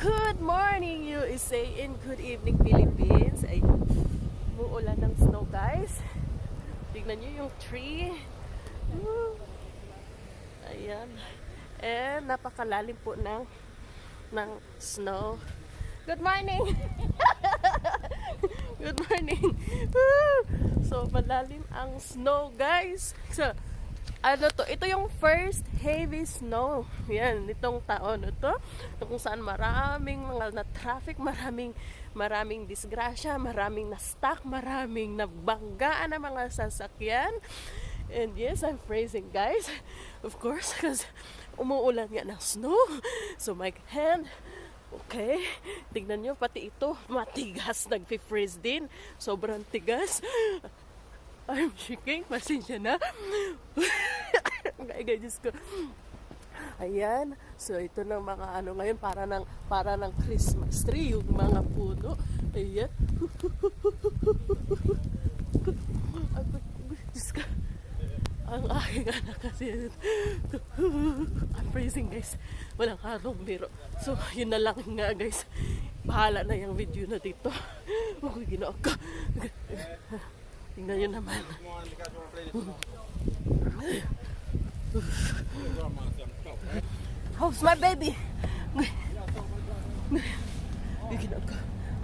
Good morning USA and good evening Philippines. Ay, muulan ng snow guys. Tignan nyo yung tree. Woo. Ayan. And napakalalim po ng snow. Good morning! Good morning! Woo. So malalim ang snow guys. So ano to, ito yung first heavy snow. Yan, nitong taon ito. Kung saan maraming mga na-traffic, maraming disgrasya, maraming na-stuck, maraming nabanggaan ng mga sasakyan. And yes, I'm freezing guys. Of course, because umuulan nga ng snow. So my hand, okay. Tignan nyo, pati ito, matigas, nag-freeze din. Sobrang tigas. I'm shaking, pasensya na. Ay, Diyos ko. Ayan. So, ito ng mga ano ngayon, para ng Christmas tree, yung mga puno. Ayan. Diyos ko. Ang aking anak kasi. I'm freezing, guys. Walang harong biro. So, yun na lang nga, guys. Bahala na yung video na dito. Huwag ko ginawa ka. Tingnan nyo naman. How's my baby?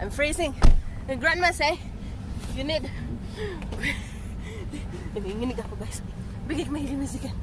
I'm freezing. And grandma say, you need... Nanginginig ako guys. Bigay may ilimizigan.